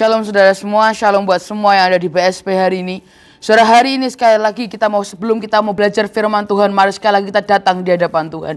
Shalom saudara semua, shalom buat semua yang ada di BSP hari ini. Saudara, hari ini sekali lagi sebelum kita mau belajar firman Tuhan, mari sekali lagi kita datang di hadapan Tuhan.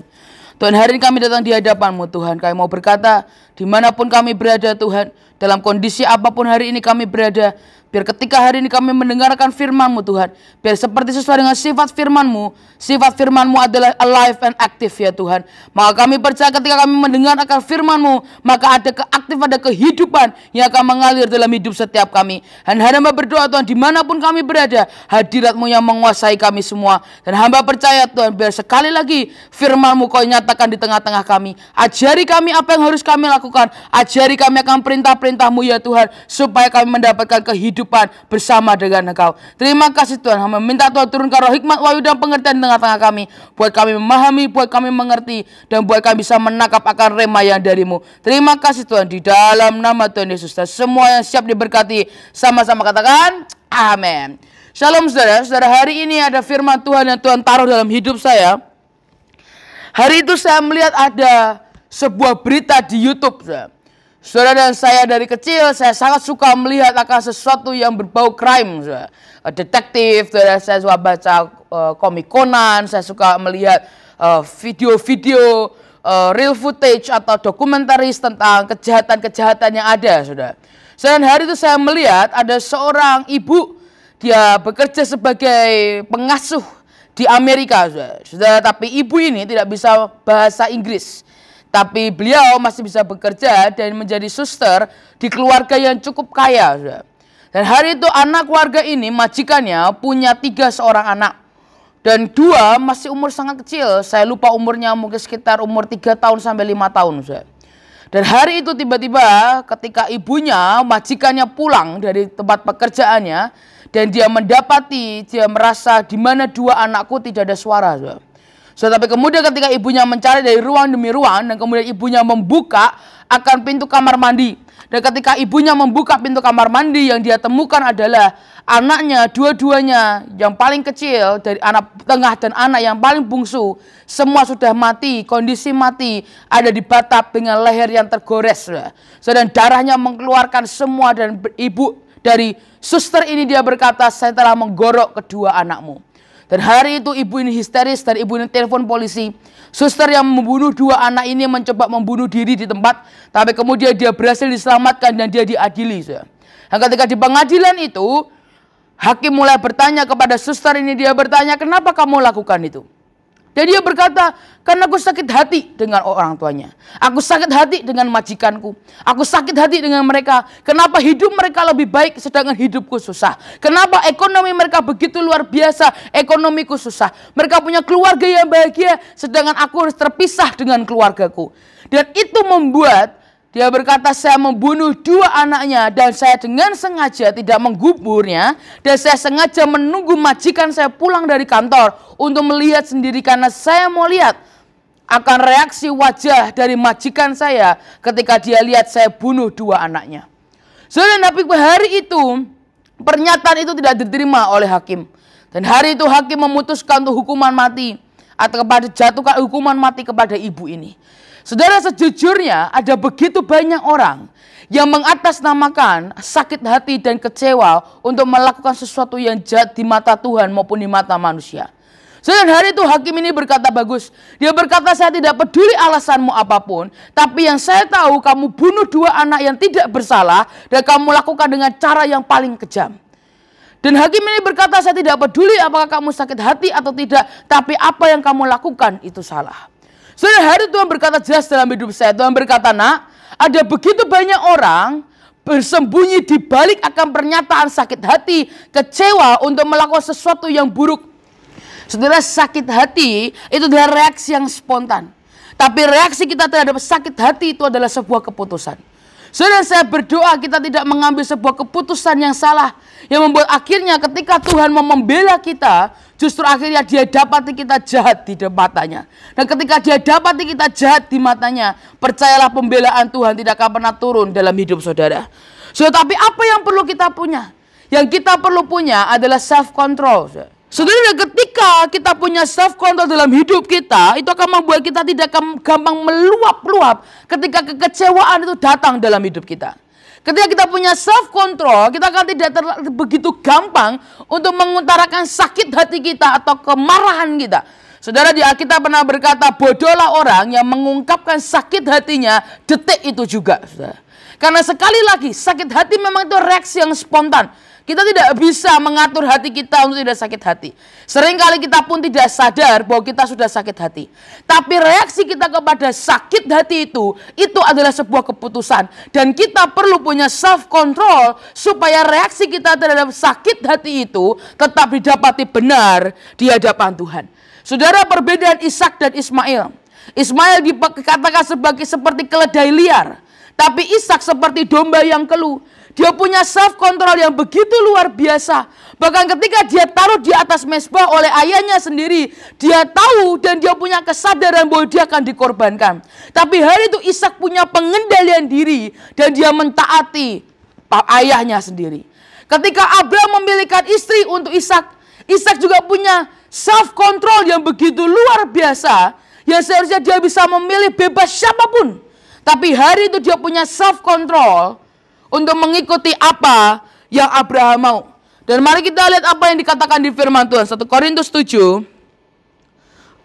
Tuhan, hari ini kami datang di hadapan-Mu Tuhan. Kami mau berkata, dimanapun kami berada Tuhan, dalam kondisi apapun hari ini kami berada, biar ketika hari ini kami mendengarkan firman-Mu Tuhan, biar seperti sesuai dengan sifat firman-Mu adalah alive and active ya Tuhan. Maka kami percaya ketika kami mendengarkan firman-Mu, maka ada ada kehidupan yang akan mengalir dalam hidup setiap kami. Dan hamba berdoa Tuhan, dimanapun kami berada, hadirat-Mu yang menguasai kami semua. Dan hamba percaya Tuhan, biar sekali lagi firman-Mu Kau nyatakan di tengah-tengah kami. Ajari kami apa yang harus kami lakukan. Ajari kami akan perintah-perintah-Mu ya Tuhan, supaya kami mendapatkan kehidupan bersama dengan Engkau. Terima kasih Tuhan. Hamba minta Tuhan turunkan roh hikmat, wahyu dan pengertian di tengah-tengah kami, buat kami memahami, buat kami mengerti, dan buat kami bisa menangkap akan rema yang dari-Mu. Terima kasih Tuhan, di dalam nama Tuhan Yesus. Dan semua yang siap diberkati sama-sama katakan amin. Shalom saudara. Saudara, hari ini ada firman Tuhan yang Tuhan taruh dalam hidup saya. Hari itu saya melihat ada sebuah berita di YouTube Saudara, dan saya dari kecil saya sangat suka melihat akan sesuatu yang berbau crime, detektif. Saudara, saya suka baca komik Conan, saya suka melihat video-video real footage atau dokumentaris tentang kejahatan-kejahatan yang ada, saudara. Dan hari itu saya melihat ada seorang ibu, dia bekerja sebagai pengasuh di Amerika, saudara. Tapi ibu ini tidak bisa bahasa Inggris. Tapi beliau masih bisa bekerja dan menjadi suster di keluarga yang cukup kaya. Dan hari itu anak keluarga ini, majikannya punya 3 seorang anak. Dan 2 masih umur sangat kecil. Saya lupa umurnya, mungkin sekitar umur 3 tahun sampai 5 tahun. Dan hari itu tiba-tiba ketika ibunya, majikannya pulang dari tempat pekerjaannya. Dan dia merasa di mana 2 anakku tidak ada suara. Tapi kemudian ketika ibunya mencari dari ruang demi ruang, dan kemudian ibunya membuka akan pintu kamar mandi. Dan ketika ibunya membuka pintu kamar mandi, yang dia temukan adalah anaknya, dua-duanya, yang paling kecil dari anak tengah dan anak yang paling bungsu, semua sudah mati, kondisi mati, ada di batap dengan leher yang tergores. Dan darahnya mengeluarkan semua, dan ibu dari suster ini dia berkata, saya telah menggorok kedua anakmu. Dan hari itu ibu ini histeris dan ibu ini telepon polisi. Suster yang membunuh 2 anak ini mencoba membunuh diri di tempat. Tapi kemudian dia berhasil diselamatkan dan dia diadili. Dan ketika di pengadilan itu, hakim mulai bertanya kepada suster ini. Dia bertanya, kenapa kamu lakukan itu? Dan dia berkata, karena aku sakit hati dengan orang tuanya. Aku sakit hati dengan majikanku. Aku sakit hati dengan mereka. Kenapa hidup mereka lebih baik sedangkan hidupku susah? Kenapa ekonomi mereka begitu luar biasa, ekonomiku susah? Mereka punya keluarga yang bahagia sedangkan aku harus terpisah dengan keluargaku. Dan itu membuat dia berkata, saya membunuh 2 anaknya dan saya dengan sengaja tidak mengguburnya. Dan saya sengaja menunggu majikan saya pulang dari kantor untuk melihat sendiri, karena saya mau lihat akan reaksi wajah dari majikan saya ketika dia lihat saya bunuh 2 anaknya. Tapi hari itu pernyataan itu tidak diterima oleh hakim. Dan hari itu hakim memutuskan untuk hukuman mati, atau jatuhkan hukuman mati kepada ibu ini. Saudara, sejujurnya ada begitu banyak orang yang mengatasnamakan sakit hati dan kecewa untuk melakukan sesuatu yang jahat di mata Tuhan maupun di mata manusia. Dan hari itu hakim ini berkata bagus. Dia berkata, saya tidak peduli alasanmu apapun, tapi yang saya tahu kamu bunuh 2 anak yang tidak bersalah dan kamu lakukan dengan cara yang paling kejam. Dan hakim ini berkata, saya tidak peduli apakah kamu sakit hati atau tidak, tapi apa yang kamu lakukan itu salah. Saudara, hari Tuhan berkata jelas dalam hidup saya. Tuhan berkata, nak, ada begitu banyak orang bersembunyi di balik akan pernyataan sakit hati, kecewa untuk melakukan sesuatu yang buruk. Saudara, sakit hati itu adalah reaksi yang spontan. Tapi reaksi kita terhadap sakit hati itu adalah sebuah keputusan. Saudara, saya berdoa kita tidak mengambil sebuah keputusan yang salah, yang membuat akhirnya ketika Tuhan mau membela kita, justru akhirnya dia dapati kita jahat di matanya. Dan ketika dia dapati kita jahat di matanya, percayalah pembelaan Tuhan tidak akan pernah turun dalam hidup saudara. Tapi apa yang perlu kita punya? Yang kita perlu punya adalah self control. Saudara, ketika kita punya self control dalam hidup kita, itu akan membuat kita tidak gampang meluap-luap ketika kekecewaan itu datang dalam hidup kita. Ketika kita punya self control, kita akan tidak begitu gampang untuk mengutarakan sakit hati kita atau kemarahan kita. Saudara, di Alkitab pernah berkata, bodohlah orang yang mengungkapkan sakit hatinya detik itu juga. Saudara. Karena sekali lagi, sakit hati memang itu reaksi yang spontan. Kita tidak bisa mengatur hati kita untuk tidak sakit hati. Seringkali kita pun tidak sadar bahwa kita sudah sakit hati. Tapi reaksi kita kepada sakit hati itu adalah sebuah keputusan. Dan kita perlu punya self control supaya reaksi kita terhadap sakit hati itu tetap didapati benar di hadapan Tuhan. Saudara, perbedaan Ishak dan Ismail. Ismail dikatakan seperti keledai liar. Tapi Ishak seperti domba yang keluh. Dia punya self control yang begitu luar biasa. Bahkan ketika dia taruh di atas mezbah oleh ayahnya sendiri, dia tahu dan dia punya kesadaran bahwa dia akan dikorbankan. Tapi hari itu Ishak punya pengendalian diri dan dia mentaati ayahnya sendiri. Ketika Abraham memilihkan istri untuk Ishak, Ishak juga punya self control yang begitu luar biasa, yang seharusnya dia bisa memilih bebas siapapun. Tapi hari itu dia punya self control untuk mengikuti apa yang Abraham mau. Dan mari kita lihat apa yang dikatakan di firman Tuhan. 1 Korintus 7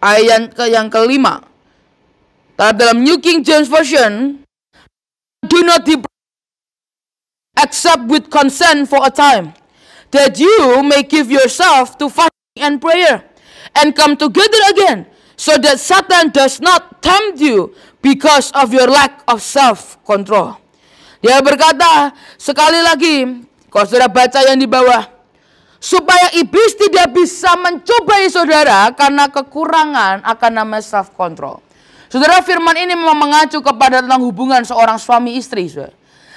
ayat yang kelima. Dalam New King James Version, do not accept with consent for a time, that you may give yourself to fasting and prayer, and come together again, so that Satan does not tempt you because of your lack of self-control. Dia berkata sekali lagi, kalau saudara baca yang di bawah, supaya iblis tidak bisa mencobai saudara karena kekurangan akan nama self-control. Saudara, firman ini memang mengacu kepada tentang hubungan seorang suami istri. Saudara.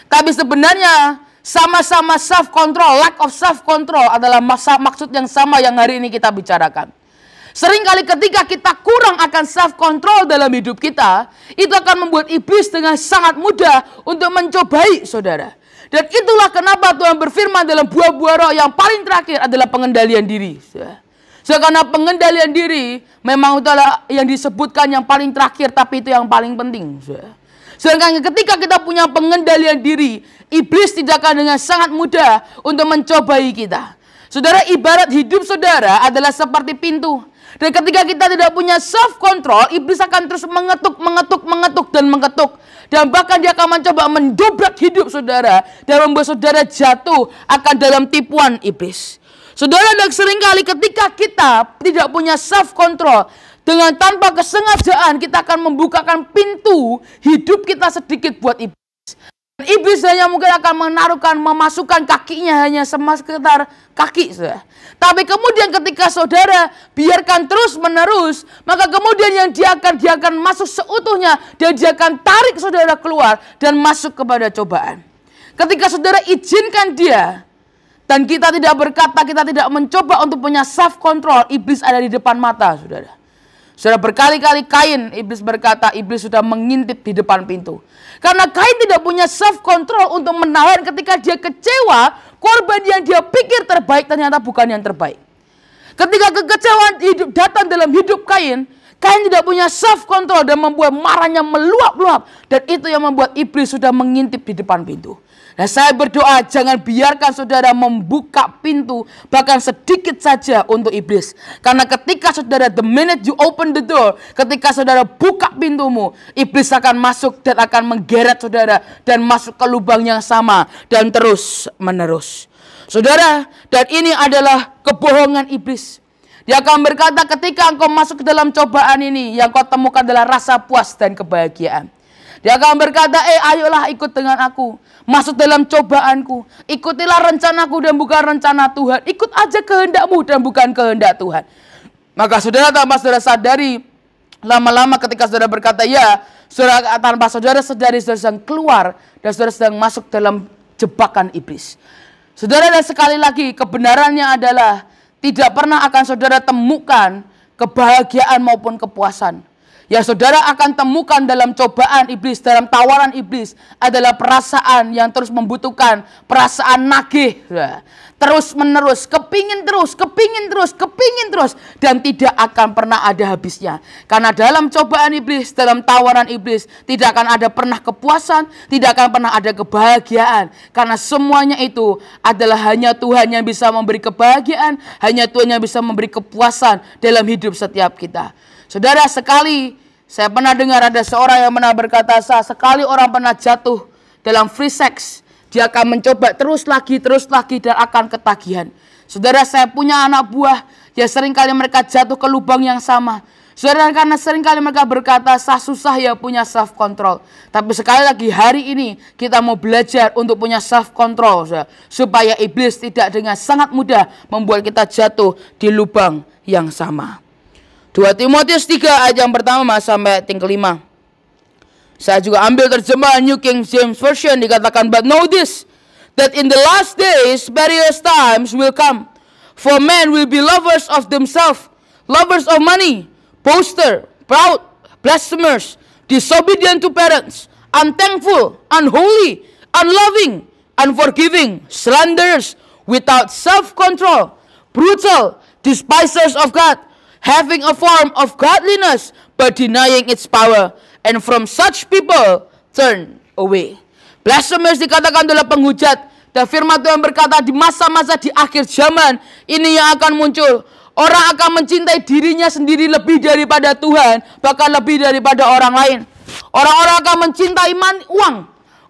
Tapi sebenarnya sama-sama self-control, lack of self-control adalah maksud yang sama yang hari ini kita bicarakan. Seringkali ketika kita kurang akan self-control dalam hidup kita, itu akan membuat iblis dengan sangat mudah untuk mencobai saudara. Dan itulah kenapa Tuhan berfirman dalam buah-buah roh yang paling terakhir adalah pengendalian diri. Karena pengendalian diri memang adalah yang disebutkan yang paling terakhir, tapi itu yang paling penting. Sedangkan ketika kita punya pengendalian diri, iblis tidak akan dengan sangat mudah untuk mencobai kita. Saudara, ibarat hidup saudara adalah seperti pintu. Dan ketika kita tidak punya self-control, iblis akan terus mengetuk. Dan bahkan dia akan mencoba mendobrak hidup saudara dan membuat saudara jatuh akan dalam tipuan iblis. Saudara, dan seringkali ketika kita tidak punya self-control, dengan tanpa kesengajaan kita akan membukakan pintu hidup kita sedikit buat iblis. Iblis hanya mungkin akan memasukkan kakinya hanya sekedar kaki saudara. Tapi kemudian ketika saudara biarkan terus menerus, maka kemudian yang dia akan masuk seutuhnya dan dia akan tarik saudara keluar dan masuk kepada cobaan. Ketika saudara izinkan dia dan kita tidak berkata, kita tidak mencoba untuk punya self control, iblis ada di depan mata saudara. Saudara, berkali-kali Kain, iblis berkata, iblis sudah mengintip di depan pintu. Karena Kain tidak punya self-control untuk menahan ketika dia kecewa, korban yang dia pikir terbaik ternyata bukan yang terbaik. Ketika kekecewaan datang dalam hidup Kain, Kain tidak punya self-control dan membuat marahnya meluap-luap. Dan itu yang membuat iblis sudah mengintip di depan pintu. Nah, saya berdoa jangan biarkan saudara membuka pintu bahkan sedikit saja untuk iblis. Karena ketika saudara, the minute you open the door, ketika saudara buka pintumu, iblis akan masuk dan akan menggeret saudara dan masuk ke lubang yang sama dan terus menerus. Saudara, dan ini adalah kebohongan iblis. Dia akan berkata ketika engkau masuk ke dalam cobaan ini, yang kau temukan adalah rasa puas dan kebahagiaan. Dia akan berkata, ayolah ikut dengan aku. Masuk dalam cobaanku. Ikutilah rencanaku dan bukan rencana Tuhan. Ikut aja kehendakmu dan bukan kehendak Tuhan. Maka saudara, tanpa saudara sadari, lama-lama ketika saudara berkata ya, saudara, tanpa saudara sadari, saudara sedang keluar dan saudara sedang masuk dalam jebakan iblis. Saudara, dan sekali lagi kebenarannya adalah tidak pernah akan saudara temukan kebahagiaan maupun kepuasan. yang saudara akan temukan dalam cobaan iblis, dalam tawaran iblis adalah perasaan yang terus membutuhkan, perasaan nagih, terus menerus, kepingin terus, dan tidak akan pernah ada habisnya. Karena dalam cobaan iblis, dalam tawaran iblis, tidak akan ada pernah kepuasan, tidak akan pernah ada kebahagiaan. Karena semuanya itu adalah hanya Tuhan yang bisa memberi kebahagiaan, hanya Tuhan yang bisa memberi kepuasan dalam hidup setiap kita. Saudara, sekali saya pernah dengar ada seorang yang pernah berkata, sekali orang pernah jatuh dalam free sex, dia akan mencoba terus lagi dan akan ketagihan. Saudara, saya punya anak buah yang seringkali mereka jatuh ke lubang yang sama. Saudara, karena seringkali mereka berkata, susah ya punya self control. Tapi sekali lagi hari ini kita mau belajar untuk punya self control, supaya iblis tidak dengan sangat mudah membuat kita jatuh di lubang yang sama. 2 Timotius 3 ayat yang pertama sampai ayat yang kelima. Saya juga ambil terjemahan New King James Version, dikatakan, but know this, that in the last days various times will come, for men will be lovers of themselves, lovers of money, boasters, proud, blasphemers, disobedient to parents, unthankful, unholy, unloving, unforgiving, slanderers, without self-control, brutal, despisers of God, having a form of godliness, but denying its power. And from such people, turn away. Blasphemers dikatakan adalah penghujat. Dan firman Tuhan berkata, di masa-masa di akhir zaman, ini yang akan muncul. Orang akan mencintai dirinya sendiri lebih daripada Tuhan, bahkan lebih daripada orang lain. Orang-orang akan mencintai uang.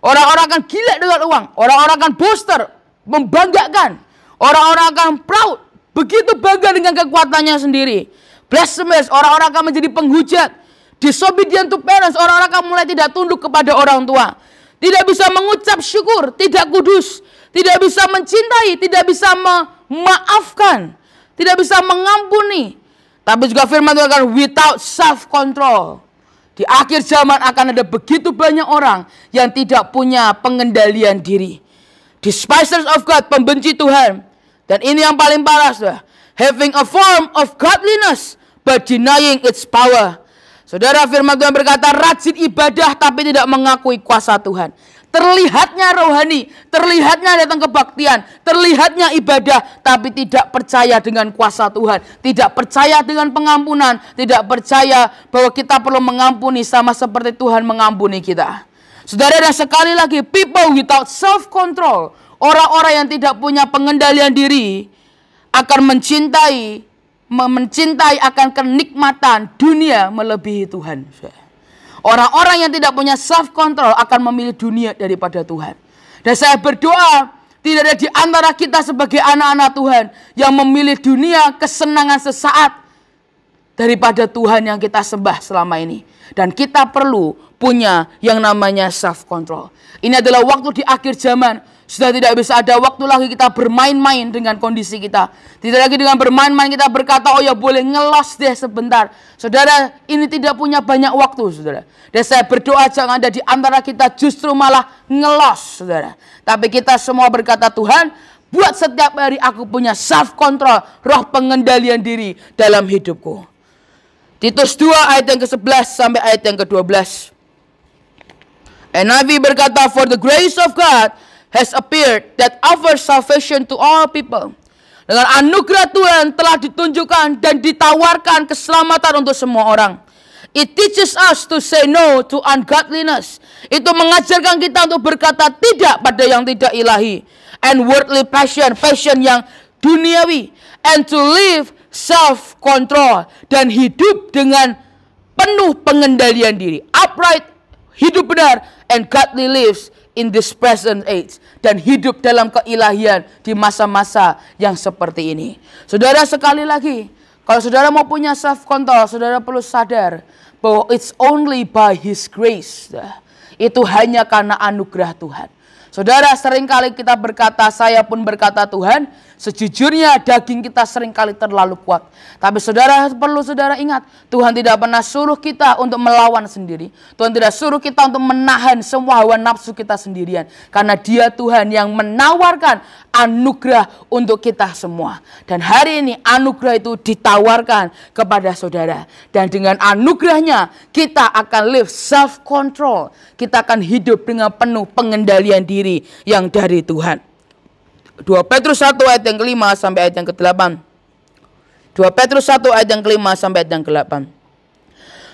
Orang-orang akan gila dengan uang. Orang-orang akan boaster, membanggakan. Orang-orang akan proud, begitu bangga dengan kekuatannya sendiri. Blasphemers, orang-orang akan menjadi penghujat. Disobedient to parents, orang-orang akan mulai tidak tunduk kepada orang tua. Tidak bisa mengucap syukur, tidak kudus. Tidak bisa mencintai, tidak bisa memaafkan. Tidak bisa mengampuni. Tapi juga firman Tuhan akan without self-control. Di akhir zaman akan ada begitu banyak orang yang tidak punya pengendalian diri. Despisers of God, pembenci Tuhan. Dan ini yang paling parah, saudara. Having a form of godliness, but denying its power. Saudara, firman Tuhan berkata, rajin ibadah tapi tidak mengakui kuasa Tuhan. Terlihatnya rohani, terlihatnya datang kebaktian, terlihatnya ibadah, tapi tidak percaya dengan kuasa Tuhan. Tidak percaya dengan pengampunan, tidak percaya bahwa kita perlu mengampuni sama seperti Tuhan mengampuni kita. Saudara, dan sekali lagi, people without self-control, orang-orang yang tidak punya pengendalian diri, akan mencintai akan kenikmatan dunia melebihi Tuhan. Orang-orang yang tidak punya self-control akan memilih dunia daripada Tuhan. Dan saya berdoa, tidak ada di antara kita sebagai anak-anak Tuhan yang memilih dunia kesenangan sesaat daripada Tuhan yang kita sembah selama ini. Dan kita perlu punya yang namanya self-control. Ini adalah waktu di akhir zaman. Sudah tidak bisa ada waktu lagi kita bermain-main dengan kondisi kita. Tidak lagi dengan bermain-main kita berkata, oh ya boleh ngelos deh sebentar. Saudara, ini tidak punya banyak waktu, saudara. Dan saya berdoa jangan ada di antara kita justru malah ngelos, saudara. Tapi kita semua berkata, Tuhan, buat setiap hari aku punya self-control, roh pengendalian diri dalam hidupku. Titus 2 ayat yang ke-11 sampai ayat yang ke-12. NIV berkata, for the grace of God has appeared that offers salvation to all people. Dengan anugerah Tuhan telah ditunjukkan dan ditawarkan keselamatan untuk semua orang. It teaches us to say no to ungodliness. Itu mengajarkan kita untuk berkata tidak pada yang tidak ilahi. And worldly passion, passion yang duniawi. And to live self-control. Dan hidup dengan penuh pengendalian diri. Upright, hidup benar, and godly lives in this present age. Dan hidup dalam keilahian di masa-masa yang seperti ini. Saudara, sekali lagi, kalau saudara mau punya self-control, saudara perlu sadar bahwa it's only by His grace. Itu hanya karena anugerah Tuhan. Saudara, seringkali kita berkata, saya pun berkata Tuhan, sejujurnya daging kita seringkali terlalu kuat. Tapi saudara, perlu saudara ingat, Tuhan tidak pernah suruh kita untuk melawan sendiri. Tuhan tidak suruh kita untuk menahan semua hawa nafsu kita sendirian. Karena Dia Tuhan yang menawarkan anugerah untuk kita semua. Dan hari ini anugerah itu ditawarkan kepada saudara. Dan dengan anugerahnya kita akan live self-control. Kita akan hidup dengan penuh pengendalian diri yang dari Tuhan. 2 Petrus 1 ayat yang ke-5 sampai ayat yang ke-8. 2 Petrus 1 ayat yang ke-5 sampai ayat yang ke-8.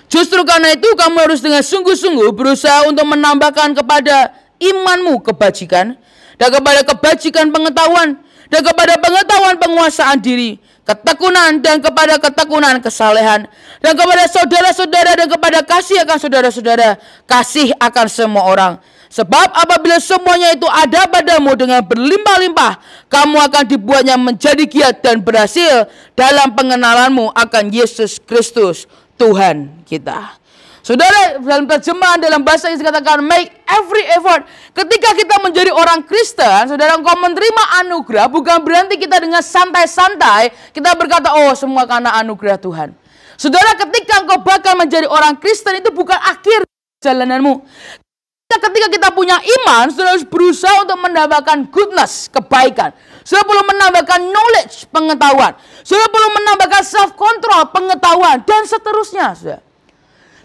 Justru karena itu kamu harus dengan sungguh-sungguh berusaha untuk menambahkan kepada imanmu kebajikan, dan kepada kebajikan pengetahuan, dan kepada pengetahuan penguasaan diri, ketekunan, dan kepada ketekunan kesalehan, dan kepada saudara-saudara, dan kepada kasih akan saudara-saudara, kasih akan semua orang. Sebab apabila semuanya itu ada padamu dengan berlimpah-limpah, kamu akan dibuatnya menjadi giat dan berhasil dalam pengenalanmu akan Yesus Kristus Tuhan kita. Saudara, dalam terjemahan dalam bahasa Inggris dikatakan make every effort. Ketika kita menjadi orang Kristen, saudara, engkau menerima anugerah, bukan berarti kita dengan santai-santai kita berkata, oh semua karena anugerah Tuhan. Saudara, ketika engkau bakal menjadi orang Kristen, itu bukan akhir perjalananmu. Ketika kita punya iman, saudara harus berusaha untuk menambahkan goodness, kebaikan. Saudara perlu menambahkan knowledge, pengetahuan. Saudara perlu menambahkan self-control, pengetahuan, dan seterusnya.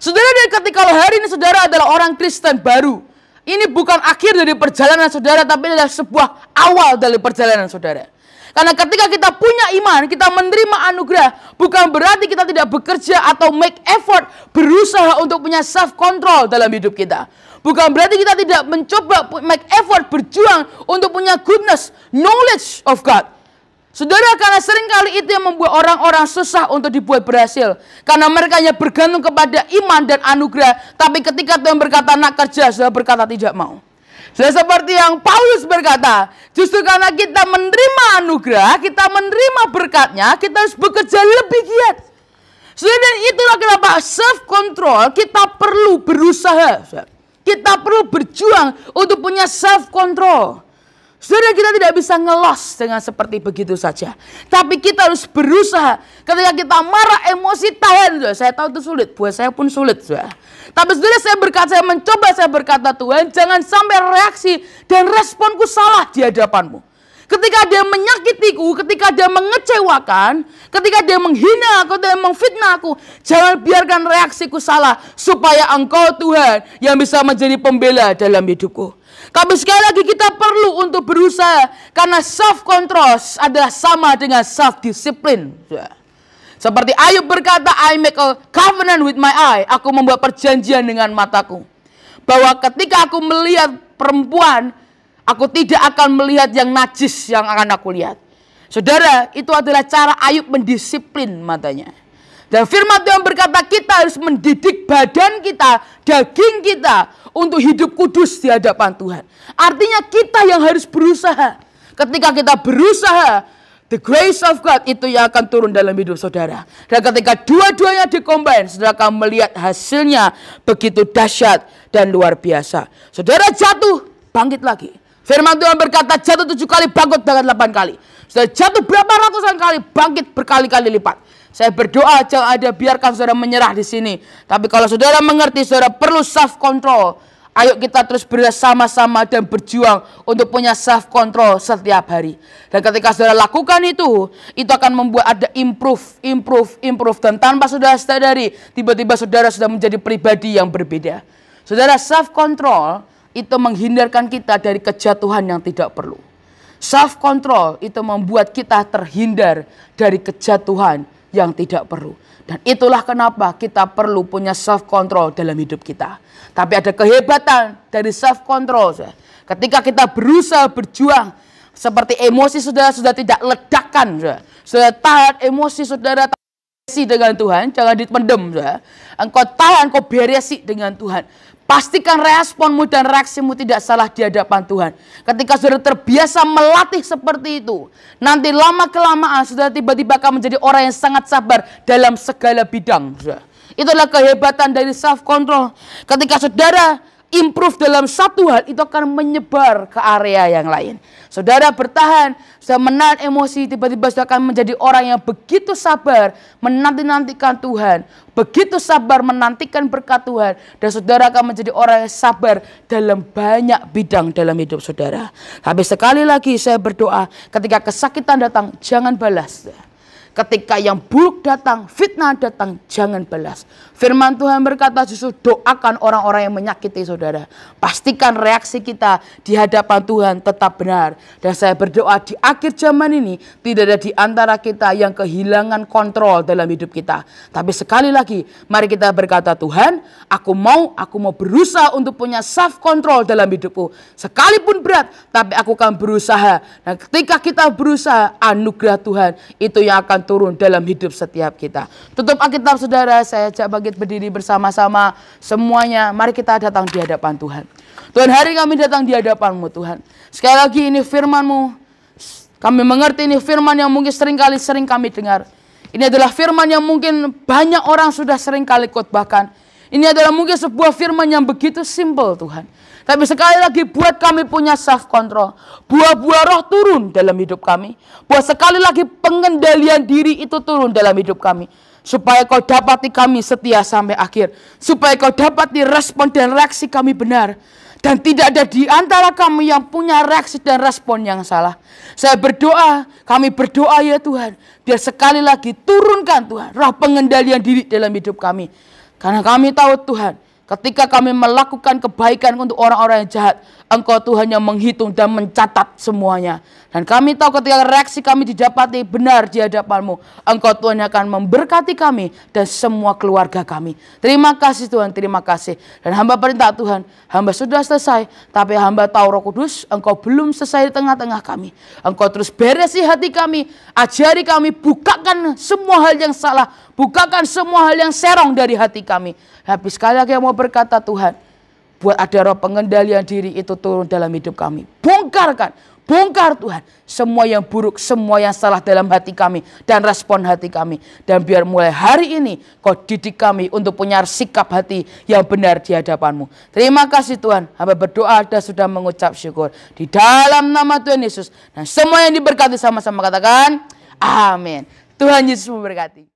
Saudara, dan ketika hari ini saudara adalah orang Kristen baru, ini bukan akhir dari perjalanan saudara, tapi adalah sebuah awal dari perjalanan saudara. Karena ketika kita punya iman, kita menerima anugerah, bukan berarti kita tidak bekerja atau make effort, berusaha untuk punya self-control dalam hidup kita. Bukan berarti kita tidak mencoba make effort, berjuang untuk punya goodness, knowledge of God. Saudara, karena seringkali itu yang membuat orang-orang susah untuk dibuat berhasil. Karena mereka hanya bergantung kepada iman dan anugerah. Tapi ketika Tuhan berkata nak kerja, saudara berkata tidak mau. Sudah seperti yang Paulus berkata, justru karena kita menerima anugerah, kita menerima berkatnya, kita harus bekerja lebih giat. Saudara, dan itulah kenapa self-control kita perlu berusaha. Kita perlu berjuang untuk punya self-control. Saudara, kita tidak bisa ngelos dengan seperti begitu saja. Tapi kita harus berusaha. Ketika kita marah, emosi, tahan. Saya tahu itu sulit, buat saya pun sulit. Tapi saudara, saya mencoba berkata Tuhan, jangan sampai reaksi dan responku salah di hadapanmu. Ketika dia menyakitiku, ketika dia mengecewakan, ketika dia menghina aku, dia memfitnah aku, jangan biarkan reaksiku salah, supaya Engkau Tuhan yang bisa menjadi pembela dalam hidupku. Tapi sekali lagi kita perlu untuk berusaha, karena self-control adalah sama dengan self-discipline. Seperti Ayub berkata, I make a covenant with my eye. Aku membuat perjanjian dengan mataku. Bahwa ketika aku melihat perempuan, aku tidak akan melihat yang najis yang akan aku lihat. Saudara, itu adalah cara Ayub mendisiplin matanya. Dan firman Tuhan berkata kita harus mendidik badan kita, daging kita untuk hidup kudus di hadapan Tuhan. Artinya kita yang harus berusaha. Ketika kita berusaha, the grace of God itu yang akan turun dalam hidup saudara. Dan ketika dua-duanya dikombin, saudara akan melihat hasilnya begitu dahsyat dan luar biasa. Saudara jatuh, bangkit lagi. Firman Tuhan berkata jatuh 7 kali, bangkit dengan 8 kali. Sudah jatuh berapa ratusan kali, bangkit berkali-kali lipat. Saya berdoa jangan ada biarkan saudara menyerah di sini. Tapi kalau saudara mengerti saudara perlu self control, ayo kita terus bersama-sama dan berjuang untuk punya self control setiap hari. Dan ketika saudara lakukan itu akan membuat ada improve. Dan tanpa saudara sadari, tiba-tiba saudara sudah menjadi pribadi yang berbeda. Saudara, self control itu menghindarkan kita dari kejatuhan yang tidak perlu. Self control itu membuat kita terhindar dari kejatuhan yang tidak perlu. Dan itulah kenapa kita perlu punya self control dalam hidup kita. Tapi ada kehebatan dari self control. Ketika kita berusaha berjuang, seperti emosi saudara sudah tidak ledakan. Saudara tahan emosi saudara dengan Tuhan, jangan dipendam. Engkau tahan, engkau beresi dengan Tuhan. Pastikan responmu dan reaksimu tidak salah di hadapan Tuhan. Ketika saudara terbiasa melatih seperti itu, nanti lama-kelamaan saudara tiba-tiba akan menjadi orang yang sangat sabar dalam segala bidang. Itulah kehebatan dari self control. Ketika saudara improve dalam satu hal, itu akan menyebar ke area yang lain. Saudara bertahan, sudah menahan emosi, tiba-tiba sudah akan menjadi orang yang begitu sabar menanti-nantikan Tuhan, begitu sabar menantikan berkat Tuhan, dan saudara akan menjadi orang yang sabar dalam banyak bidang dalam hidup saudara. Tapi sekali lagi saya berdoa, ketika kesakitan datang, jangan balas. Ketika yang buruk datang, fitnah datang, jangan balas. Firman Tuhan berkata, justru doakan orang-orang yang menyakiti saudara. Pastikan reaksi kita di hadapan Tuhan tetap benar. Dan saya berdoa di akhir zaman ini, tidak ada di antara kita yang kehilangan kontrol dalam hidup kita. Tapi sekali lagi, mari kita berkata, Tuhan, aku mau berusaha untuk punya self control dalam hidupku. Sekalipun berat, tapi aku akan berusaha. Dan ketika kita berusaha, anugerah Tuhan itu yang akan turun dalam hidup setiap kita. Tutup Alkitab saudara, saya ajak bangkit berdiri bersama-sama semuanya. Mari kita datang di hadapan Tuhan. Tuhan, hari kami datang di hadapan-Mu Tuhan. Sekali lagi ini firman-Mu. Kami mengerti ini firman yang mungkin sering kami dengar. Ini adalah firman yang mungkin banyak orang sudah sering kali khotbahkan. Ini adalah mungkin sebuah firman yang begitu simple Tuhan. Tapi sekali lagi buat kami punya self control. Buah-buah roh turun dalam hidup kami. Buat sekali lagi pengendalian diri itu turun dalam hidup kami. Supaya kau dapati kami setia sampai akhir. Supaya kau dapati respon dan reaksi kami benar. Dan tidak ada di antara kami yang punya reaksi dan respon yang salah. Saya berdoa, kami berdoa ya Tuhan. Biar sekali lagi turunkan Tuhan roh pengendalian diri dalam hidup kami. Karena kami tahu Tuhan, ketika kami melakukan kebaikan untuk orang-orang yang jahat, Engkau Tuhan yang menghitung dan mencatat semuanya. Dan kami tahu ketika reaksi kami didapati benar di hadapan-Mu, Engkau Tuhan yang akan memberkati kami dan semua keluarga kami. Terima kasih Tuhan, terima kasih. Dan hamba perintah Tuhan, hamba sudah selesai, tapi hamba tahu Roh Kudus, Engkau belum selesai di tengah-tengah kami. Engkau terus beresi hati kami, ajari kami, bukakan semua hal yang salah, bukakan semua hal yang serong dari hati kami. Habis sekali lagi yang mau berkata Tuhan, buat ada roh pengendalian diri itu turun dalam hidup kami. Bongkar Tuhan semua yang buruk, semua yang salah dalam hati kami dan respon hati kami. Dan biar mulai hari ini Kau didik kami untuk punya sikap hati yang benar di hadapan-Mu. Terima kasih Tuhan, hamba berdoa dan sudah mengucap syukur. Di dalam nama Tuhan Yesus. Dan semua yang diberkati sama-sama katakan amin. Tuhan Yesus memberkati.